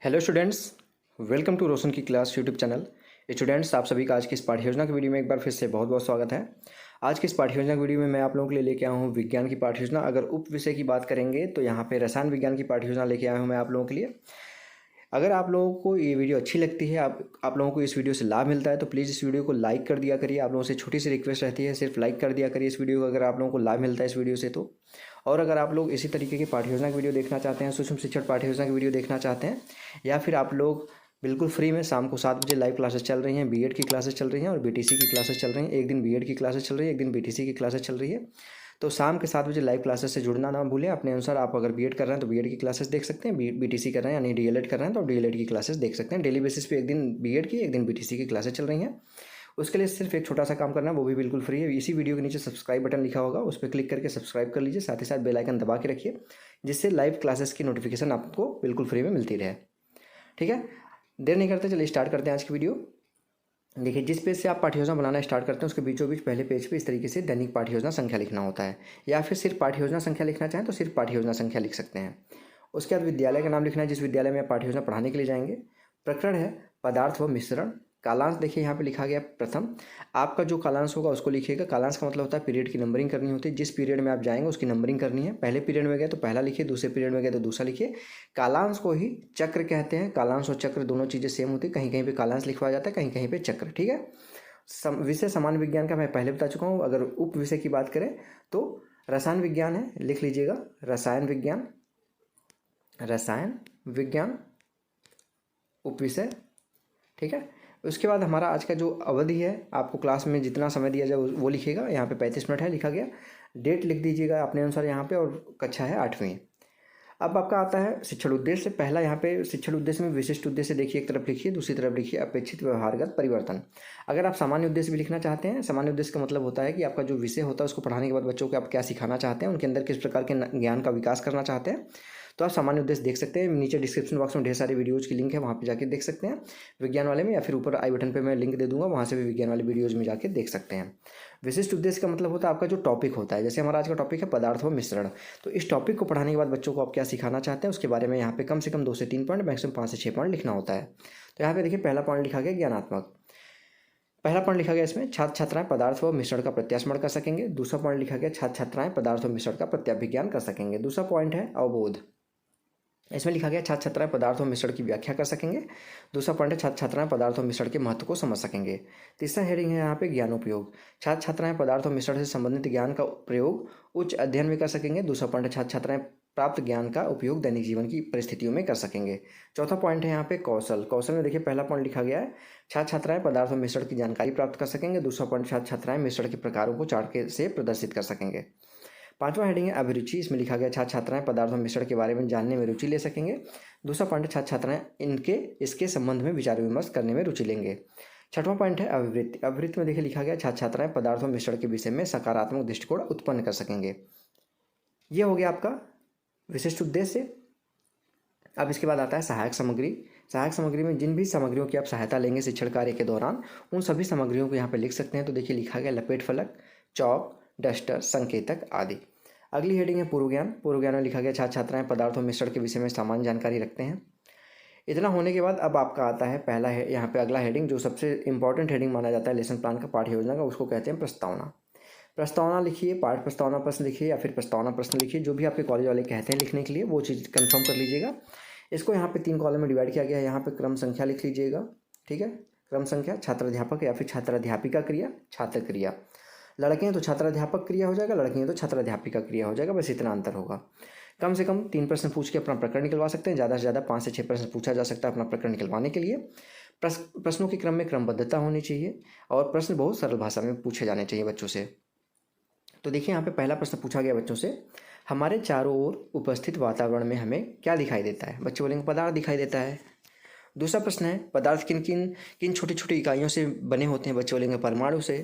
Hello students, welcome to रोशन की class YouTube channel. Students, आप सभी का आज की इस पाठ्य योजना की वीडियो में एक बार फिर से बहुत बहुत स्वागत है। आज की इस पाठ्य योजना की वीडियो में मैं आप लोगों के लिए लेके आया हूँ विज्ञान की पाठ्य योजना। अगर उप विषय की बात करेंगे तो यहाँ पे रसायन विज्ञान की पाठ्य योजना लेके आया हूँ मैं आप लोगों के लिए। अगर आप लोगों को ये वीडियो अच्छी लगती है, आप लोगों को इस वीडियो से लाभ मिलता है तो प्लीज़ इस वीडियो को लाइक कर दिया करिए। आप लोगों से छोटी सी रिक्वेस्ट रहती है, सिर्फ लाइक कर दिया करिए इस वीडियो को अगर आप लोगों को लाभ मिलता है इस वीडियो से तो। और अगर आप लोग इसी तरीके की पाठ्य योजना की वीडियो देखना चाहते हैं, सूक्ष्म शिक्षण पाठ्य योजना की वीडियो देखना चाहते हैं, या फिर आप लोग बिल्कुल फ्री में शाम को 7 बजे लाइव क्लासेस चल रही हैं, बीएड की क्लासेस चल रही हैं और बीटीसी की क्लासेस चल रही हैं। एक दिन बीएड की क्लासेस चल रही है, एक दिन बीटीसी की क्लासेस चल रही है। तो शाम के 7 बजे लाइव क्लासेस से जुड़ना ना भूलें। अपने अनुसार आप अगर बीएड कर रहे हैं तो बीएड की क्लासेस देख सकते हैं, बीटीसी कर रहे हैं यानी डीएलएड कर रहे हैं तो डीएलएड की क्लासेस देख सकते हैं। डेली बेसिस पे एक दिन बीएड की, एक दिन बीटीसी की क्लासेस चल रही हैं। उसके लिए सिर्फ एक छोटा सा काम करना है, वो भी बिल्कुल फ्री है। इसी वीडियो के नीचे सब्सक्राइब बटन लिखा होगा, उस पर क्लिक करके सब्सक्राइब कर लीजिए। साथ ही साथ बेल आइकन दबा के रखिए, जिससे लाइव क्लासेस की नोटिफिकेशन आपको बिल्कुल फ्री में मिलती रहे। ठीक है, देर नहीं करते, चलिए स्टार्ट करते हैं आज की वीडियो। देखिए, जिस पेज से आप पाठ्य योजना बनाना स्टार्ट करते हैं उसके बीचों बीच पहले पेज पे इस तरीके से दैनिक पाठ्य योजना संख्या लिखना होता है, या फिर सिर्फ पाठ्य योजना संख्या लिखना चाहें तो सिर्फ पाठ्य योजना संख्या लिख सकते हैं। उसके बाद विद्यालय का नाम लिखना है जिस विद्यालय में आप पाठ्य योजना पढ़ाने के लिए जाएंगे। प्रकरण है पदार्थ व मिश्रण। कालांश देखिए यहाँ पे लिखा गया प्रथम। आपका जो कालांश होगा उसको लिखिएगा। कालांश का मतलब होता है पीरियड की नंबरिंग करनी होती है। जिस पीरियड में आप जाएंगे उसकी नंबरिंग करनी है। पहले पीरियड में गए तो पहला लिखिए, दूसरे पीरियड में गए तो दूसरा लिखिए। कालांश को ही चक्र कहते हैं। कालांश और चक्र दोनों चीज़ें सेम होती है। कहीं कहीं पे कालांश लिखवाया जाता है, कहीं कहीं पे चक्र। ठीक है, विषय समान विज्ञान का मैं पहले बता चुका हूँ। अगर उप विषय की बात करें तो रसायन विज्ञान है, लिख लीजिएगा रसायन विज्ञान। रसायन विज्ञान उप विषय। ठीक है, उसके बाद हमारा आज का जो अवधि है, आपको क्लास में जितना समय दिया जाए वो लिखिएगा। यहाँ पे 35 मिनट है लिखा गया। डेट लिख दीजिएगा अपने अनुसार यहाँ पे, और कक्षा है 8वीं। अब आपका आता है शिक्षण उद्देश्य। पहला यहाँ पे शिक्षण उद्देश्य में विशिष्ट उद्देश्य देखिए, एक तरफ लिखिए, दूसरी तरफ लिखिए अपेक्षित व्यवहारगत परिवर्तन। अगर आप सामान्य उद्देश्य भी लिखना चाहते हैं, सामान्य उद्देश्य का मतलब होता है कि आपका जो विषय होता है उसको पढ़ाने के बाद बच्चों को आप क्या सिखाना चाहते हैं, उनके अंदर किस प्रकार के ज्ञान का विकास करना चाहते हैं, तो आप सामान्य उद्देश्य देख सकते हैं। नीचे डिस्क्रिप्शन बॉक्स में ढेर सारी वीडियोज़ की लिंक है, वहाँ पे जाके देख सकते हैं विज्ञान वाले में, या फिर ऊपर आई बटन पे मैं लिंक दे दूंगा, वहाँ से भी विज्ञान वाले वीडियोज़ में जाके देख सकते हैं। विशिष्ट उद्देश्य का मतलब होता है आपका जो टॉपिक होता है। जैसे हमारा आज का टॉपिक है पदार्थ व मिश्रण, तो इस टॉपिक को पढ़ाने के बाद बच्चों को आप क्या सिखाना चाहते हैं उसके बारे में यहाँ पे कम से कम 2 से 3 पॉइंट, मैक्सिमम 5 से 6 पॉइंट लिखना होता है। तो यहाँ पे देखिए पहला पॉइंट लिखा गया ज्ञानात्मक। पहला पॉइंट लिखा गया इसमें छात्र छात्राएं पदार्थ व मिश्रण का प्रत्यास्मरण कर सकेंगे। दूसरा पॉइंट लिखा गया छात्र छात्राएं पदार्थ व मिश्रण का प्रत्याभिज्ञान कर सकेंगे। दूसरा पॉइंट है अवबोध। इसमें लिखा गया छात्र छात्राएं पदार्थ और मिश्रण की व्याख्या कर सकेंगे। दूसरा पॉइंट है छात्र छात्राएं पदार्थ और मिश्रण के महत्व को समझ सकेंगे। तीसरा हेडिंग है यहाँ पे ज्ञानोपयोग। छात्र छात्राएं पदार्थ और मिश्रण से संबंधित ज्ञान का प्रयोग उच्च अध्ययन में कर सकेंगे। दूसरा पॉइंट है छात्र छात्राएं प्राप्त ज्ञान का उपयोग दैनिक जीवन की परिस्थितियों में कर सकेंगे। चौथा पॉइंट है यहाँ पे कौशल। कौशल में देखिए पहला पॉइंट लिखा गया है छात्र छात्राएं पदार्थ और मिश्रण की जानकारी प्राप्त कर सकेंगे। दूसरा पॉइंट छात्र छात्राएं मिश्रण के प्रकारों को चार्ट से प्रदर्शित कर सकेंगे। पांचवा हेडिंग है अभिरुचि। इसमें लिखा गया छात्र छात्राएं पदार्थ और मिश्रण के बारे में जानने में रुचि ले सकेंगे। दूसरा पॉइंट छात्र छात्राएं इसके संबंध में विचार विमर्श करने में रुचि लेंगे। छठवां पॉइंट है अभिवृत्ति। अभिवृत्ति में देखिए लिखा गया छात्र छात्राएं पदार्थ और मिश्रण के विषय में सकारात्मक दृष्टिकोण उत्पन्न कर सकेंगे। ये हो गया आपका विशिष्ट उद्देश्य। अब इसके बाद आता है सहायक सामग्री। सहायक सामग्री में जिन भी सामग्रियों की आप सहायता लेंगे शिक्षण कार्य के दौरान, उन सभी सामग्रियों को यहाँ पे लिख सकते हैं। तो देखिए लिखा गया लपेट फलक, चौक, डस्टर, संकेतक आदि। अगली हेडिंग है पूर्व ज्ञान। पूर्व ज्ञान में लिखा गया छात्र छात्राएं पदार्थ और मिश्रण के विषय में सामान्य जानकारी रखते हैं। इतना होने के बाद अब आपका आता है पहला है यहाँ पे अगला हेडिंग, जो सबसे इंपॉर्टेंट हेडिंग माना जाता है लेसन प्लान का, पाठ्य योजना का, उसको कहते हैं प्रस्तावना। प्रस्तावना लिखिए, पाठ प्रस्तावना प्रश्न लिखिए या फिर प्रस्तावना प्रश्न लिखिए, जो भी आपके कॉलेज वाले कहते हैं लिखने के लिए वो चीज़ कंफर्म कर लीजिएगा। इसको यहाँ पे 3 कॉलम में डिवाइड किया गया है। यहाँ पे क्रम संख्या लिख लीजिएगा। ठीक है, क्रम संख्या, छात्राध्यापक या फिर छात्राध्यापिका क्रिया, छात्र क्रिया। लड़के हैं तो छात्राध्यापक क्रिया हो जाएगा, लड़की हैं तो छात्राध्यापिका क्रिया हो जाएगा, बस इतना अंतर होगा। कम से कम 3 प्रश्न पूछ के अपना प्रकरण निकलवा सकते हैं। ज़्यादा से ज़्यादा 5 से 6 प्रश्न पूछा जा सकता है अपना प्रकरण निकलवाने के लिए। प्रश्नों के क्रम में क्रमबद्धता होनी चाहिए और प्रश्न बहुत सरल भाषा में पूछे जाने चाहिए बच्चों से। तो देखिए यहाँ पे पहला प्रश्न पूछा गया बच्चों से, हमारे चारों ओर उपस्थित वातावरण में हमें क्या दिखाई देता है? बच्चे बोलेंगे पदार्थ दिखाई देता है। दूसरा प्रश्न है पदार्थ किन किन किन छोटी छोटी इकाइयों से बने होते हैं? बच्चे बोलेंगे परमाणु से।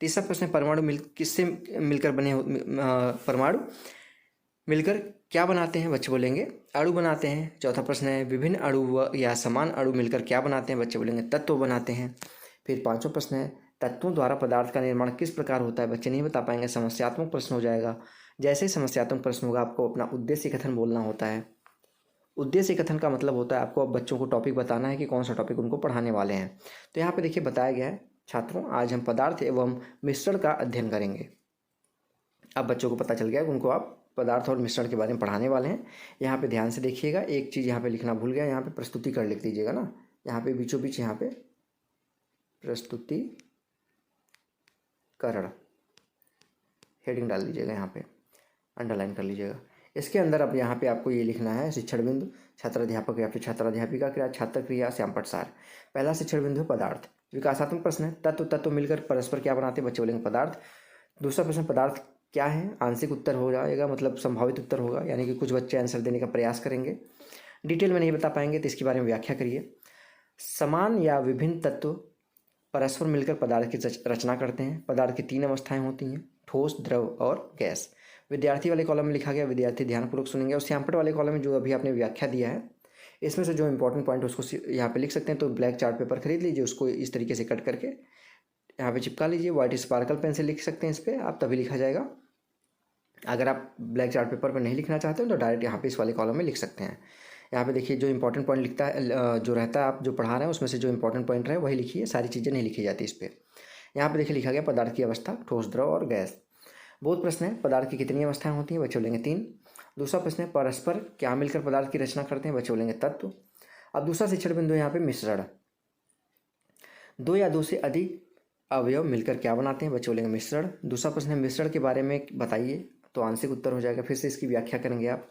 तीसरा प्रश्न है परमाणु किससे मिलकर बने परमाणु मिलकर क्या बनाते हैं? बच्चे बोलेंगे अणु बनाते हैं। चौथा प्रश्न है विभिन्न अणु या समान अणु मिलकर क्या बनाते हैं? बच्चे बोलेंगे तत्व बनाते हैं। फिर पांचवा प्रश्न है तत्वों द्वारा पदार्थ का निर्माण किस प्रकार होता है? बच्चे नहीं बता पाएंगे, समस्यात्मक प्रश्न हो जाएगा। जैसे ही समस्यात्मक प्रश्न होगा आपको अपना उद्देश्य कथन बोलना होता है। उद्देश्य कथन का मतलब होता है आपको अब बच्चों को टॉपिक बताना है कि कौन सा टॉपिक उनको पढ़ाने वाले हैं। तो यहाँ पे देखिए बताया गया है, छात्रों आज हम पदार्थ एवं मिश्रण का अध्ययन करेंगे। अब बच्चों को पता चल गया कि उनको आप पदार्थ और मिश्रण के बारे में पढ़ाने वाले हैं। यहाँ पे ध्यान से देखिएगा, एक चीज़ यहाँ पे लिखना भूल गया, यहाँ पे प्रस्तुतिकरण लिख दीजिएगा ना, यहाँ पे बीचों बीच यहाँ पे प्रस्तुतिकरण हेडिंग डाल दीजिएगा, यहाँ पे अंडरलाइन कर लीजिएगा। इसके अंदर अब यहाँ पे आपको ये लिखना है शिक्षण बिंदु, छात्राध्यापक या फिर छात्राध्यापिका क्रिया, छात्र क्रिया, श्यामपट सार। पहला शिक्षण बिंदु है पदार्थ। विकासात्मक प्रश्न है, तत्व तत्व मिलकर परस्पर क्या बनाते हैं, बच्चे बोलेंगे पदार्थ। दूसरा प्रश्न, पदार्थ क्या है, आंशिक उत्तर हो जाएगा, मतलब संभावित उत्तर होगा, यानी कि कुछ बच्चे आंसर देने का प्रयास करेंगे, डिटेल में नहीं बता पाएंगे, तो इसके बारे में व्याख्या करिए। समान या विभिन्न तत्व परस्पर मिलकर पदार्थ की रचना करते हैं। पदार्थ की 3 अवस्थाएं होती हैं, ठोस, द्रव और गैस। विद्यार्थी वाले कॉलम में लिखा गया, विद्यार्थी ध्यानपूर्वक सुनेंगे। और श्यामपट वाले कॉलम में जो अभी आपने व्याख्या दिया है, इसमें से जो इंपॉर्टेंट पॉइंट उसको यहाँ पे लिख सकते हैं। तो ब्लैक चार्ट पेपर खरीद लीजिए, उसको इस तरीके से कट करके यहाँ पे चिपका लीजिए। व्हाइट स्पार्कल पेन से लिख सकते हैं इस पर आप, तभी लिखा जाएगा। अगर आप ब्लैक चार्ट पेपर पर नहीं लिखना चाहते हो तो डायरेक्ट यहाँ पे इस वाले कॉलम में लिख सकते हैं। यहाँ पे देखिए जो इंपॉर्टेंट पॉइंट लिखता है, जो रहता है आप जो पढ़ा रहे हैं उसमें से जो इंपॉर्टेंट पॉइंट रहे वही लिखिए, सारी चीज़ें नहीं लिखी जाती इस पर। यहाँ पे देखिए लिखा गया पदार्थ की अवस्था, ठोस, द्रव और गैस। बहुत प्रश्न है, पदार्थ की कितनी अवस्थाएं होती हैं, बच्चे बोलेंगे 3। दूसरा प्रश्न है, परस्पर क्या मिलकर पदार्थ की रचना करते हैं, बच्चे बोलेंगे तत्व। अब दूसरा शिक्षण बिंदु है यहाँ पे मिश्रण। 2 या 2 से अधिक अवयव मिलकर क्या बनाते हैं, बच्चे बोलेंगे मिश्रण। दूसरा प्रश्न है, मिश्रण के बारे में बताइए, तो आंशिक उत्तर हो जाएगा। फिर से इसकी व्याख्या करेंगे आप।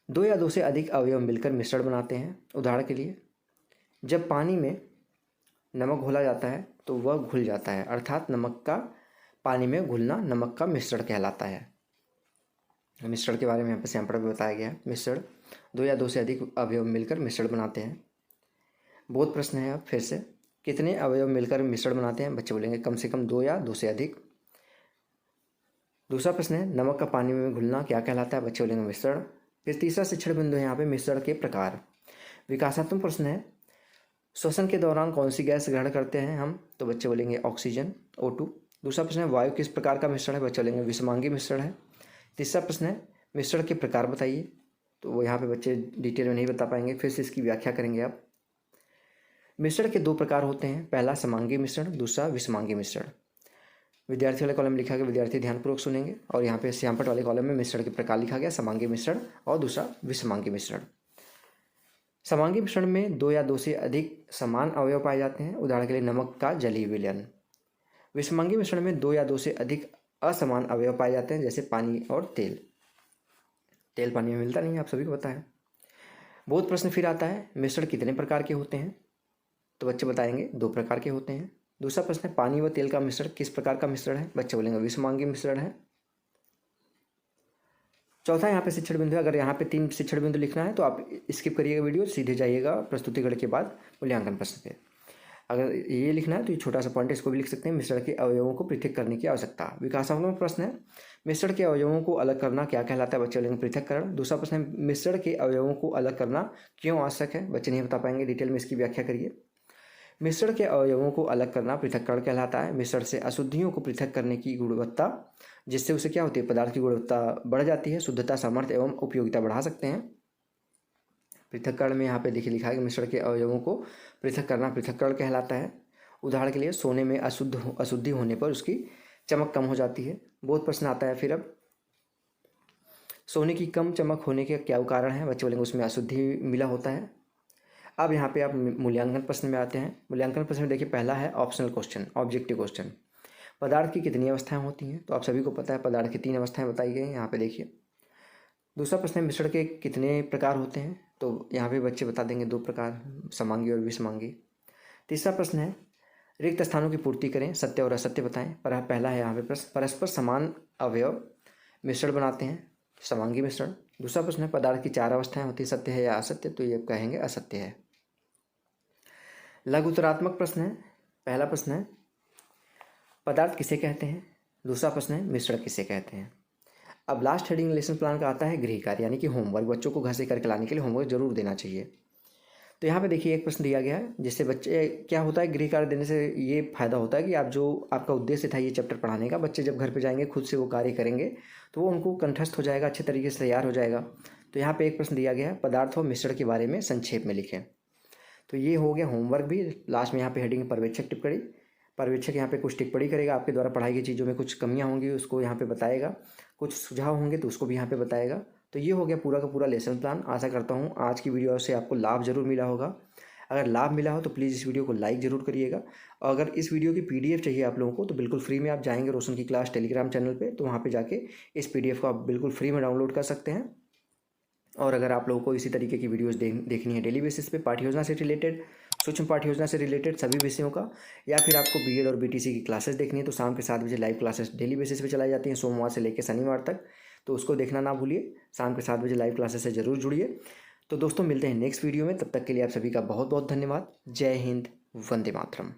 2 या 2 से अधिक अवयव मिलकर मिश्रण बनाते हैं। उदाहरण के लिए, जब पानी में नमक घोला जाता है तो वह घुल जाता है, अर्थात नमक का पानी में घुलना नमक का मिश्रण कहलाता है। मिश्रण के बारे में यहाँ पर सैंपल में बताया गया है। मिश्रण 2 या 2 से अधिक अवयव मिलकर मिश्रण बनाते हैं। बहुत प्रश्न है, अब फिर से कितने अवयव मिलकर मिश्रण बनाते हैं, बच्चे बोलेंगे कम से कम 2 या 2 से अधिक। दूसरा प्रश्न है, नमक का पानी में घुलना क्या कहलाता है, बच्चे बोलेंगे मिश्रण। फिर तीसरा शिक्षण बिंदु है यहाँ पे मिश्रण के प्रकार। विकासात्मक प्रश्न है, श्वसन के दौरान कौन सी गैस ग्रहण करते हैं हम, तो बच्चे बोलेंगे ऑक्सीजन, O2। दूसरा प्रश्न है, वायु किस प्रकार का मिश्रण है, बच्चे बोलेंगे विषमांगी मिश्रण है। तीसरा प्रश्न है, मिश्रण के प्रकार बताइए, तो वो यहाँ पे बच्चे डिटेल में नहीं बता पाएंगे, फिर से इसकी व्याख्या करेंगे आप। मिश्रण के 2 प्रकार होते हैं, पहला समांगी मिश्रण, दूसरा विषमांगी मिश्रण। विद्यार्थी वाले कॉलम में लिखा गया, विद्यार्थी ध्यानपूर्वक सुनेंगे। और यहाँ पे श्यामपट वाले कॉलम में मिश्रण के प्रकार लिखा गया, समांगी मिश्रण और दूसरा विषमांगी मिश्रण। समांगी मिश्रण में 2 या 2 से अधिक समान अवयव पाए जाते हैं। उदाहरण के लिए नमक का जलीय विलयन। विषमांगी मिश्रण में 2 या 2 से अधिक असमान अवयव पाए जाते हैं, जैसे पानी और तेल। तेल पानी में मिलता नहीं है, आप सभी को पता है। बहुत प्रश्न फिर आता है, मिश्रण कितने प्रकार के होते हैं, तो बच्चे बताएंगे 2 प्रकार के होते हैं। दूसरा प्रश्न है, पानी व तेल का मिश्रण किस प्रकार का मिश्रण है, बच्चे बोलेंगे विषमांगी मिश्रण है। चौथा यहाँ पे शिक्षण बिंदु है, अगर यहाँ पे 3 शिक्षण बिंदु लिखना है तो आप स्किप करिएगा वीडियो, सीधे जाइएगा प्रस्तुतिकरण के बाद मूल्यांकन प्रश्न पे। अगर ये लिखना है तो ये छोटा सा पॉइंट इसको भी लिख सकते हैं, मिश्रण के अवयवों को पृथक करने की आवश्यकता। विकासात्मक प्रश्न है, मिश्रण के अवयवों को अलग करना क्या कहलाता है, बच्चे बोलेंगे पृथक्करण। दूसरा प्रश्न है, मिश्रण के अवयवों को अलग करना क्यों आवश्यक है, बच्चे नहीं बता पाएंगे, डिटेल में इसकी व्याख्या करिए। मिश्रण के अवयवों को अलग करना पृथक्करण कहलाता है। मिश्रण से अशुद्धियों को पृथक करने की गुणवत्ता, जिससे उसे क्या होती है, पदार्थ की गुणवत्ता बढ़ जाती है, शुद्धता, सामर्थ्य एवं उपयोगिता बढ़ा सकते हैं। पृथक्करण में यहाँ पे देखिए लिखा है कि मिश्रण के अवयवों को पृथक करना पृथक्करण कहलाता है। उदाहरण के लिए, सोने में अशुद्धि होने पर उसकी चमक कम हो जाती है। बहुत प्रश्न आता है फिर, अब सोने की कम चमक होने के क्या कारण है, बच्चे बोलेंगे उसमें अशुद्धि मिला होता है। अब यहाँ पे आप मूल्यांकन प्रश्न में आते हैं। मूल्यांकन प्रश्न में देखिए पहला है ऑप्शनल क्वेश्चन, ऑब्जेक्टिव क्वेश्चन। पदार्थ की कितनी अवस्थाएं होती हैं, तो आप सभी को पता है पदार्थ की 3 अवस्थाएं बताई गई हैं, यहाँ पे देखिए। दूसरा प्रश्न है, मिश्रण के कितने प्रकार होते हैं, तो यहाँ पे बच्चे बता देंगे 2 प्रकार, समांगी और विषमांगी। तीसरा प्रश्न है, रिक्त स्थानों की पूर्ति करें, सत्य और असत्य बताएं। पर पहला है यहाँ पे प्रश्न, परस्पर समान अवयव मिश्रण बनाते हैं, समांगी मिश्रण। दूसरा प्रश्न है, पदार्थ की 4 अवस्थाएं होती है, सत्य है या असत्य, तो ये कहेंगे असत्य है। लघु उत्तरात्मक प्रश्न है। पहला प्रश्न है, पदार्थ किसे कहते हैं। दूसरा प्रश्न है, मिश्रण किसे कहते हैं। अब लास्ट हेडिंग लेसन प्लान का आता है गृह कार्य, यानी कि होमवर्क। बच्चों को घर से करके लाने के लिए होमवर्क जरूर देना चाहिए। तो यहाँ पे देखिए एक प्रश्न दिया गया है, जिससे बच्चे क्या होता है, गृह कार्य देने से ये फायदा होता है कि आप जो आपका उद्देश्य था ये चैप्टर पढ़ाने का, बच्चे जब घर पे जाएंगे खुद से वो कार्य करेंगे तो वो उनको कंठस्थ हो जाएगा, अच्छे तरीके से तैयार हो जाएगा। तो यहाँ पे एक प्रश्न दिया गया है, पदार्थ व मिश्रण के बारे में संक्षेप में लिखें। तो ये हो गया होमवर्क भी। लास्ट में यहाँ पे हेडिंग पर्यवेक्षक टिप्पणी। पर्यवेक्षक यहाँ पे कुछ टिप्पणी करेगा, आपके द्वारा पढ़ाई की चीज़ों में कुछ कमियाँ होंगी उसको यहाँ पे बताएगा, कुछ सुझाव होंगे तो उसको भी यहाँ पे बताएगा। तो ये हो गया पूरा का पूरा लेसन प्लान। आशा करता हूँ आज की वीडियो से आपको लाभ जरूर मिला होगा। अगर लाभ मिला हो तो प्लीज़ इस वीडियो को लाइक ज़रूर करिएगा। और अगर इस वीडियो की PDF चाहिए आप लोगों को तो बिल्कुल फ्री में आप जाएंगे रोशन की क्लास टेलीग्राम चैनल पे, तो वहाँ पे जाके इस PDF को आप बिल्कुल फ्री में डाउनलोड कर सकते हैं। और अगर आप लोगों को इसी तरीके की वीडियोस देखनी है डेली बेसिस पे पाठ्य योजना से रिलेटेड, सूक्ष्म पाठ्य योजना से रिलेटेड सभी विषयों का, या फिर आपको BEd और BTC की क्लासेस देखनी है तो शाम के 7 बजे लाइव क्लासेस डेली बेसिस पे चलाई जाती हैं सोमवार से लेकर शनिवार तक, तो उसको देखना ना भूलिए। शाम के 7 बजे लाइव क्लासेस से ज़रूर जुड़िए। तो दोस्तों मिलते हैं नेक्स्ट वीडियो में, तब तक के लिए आप सभी का बहुत बहुत धन्यवाद। जय हिंद, वंदे मातरम।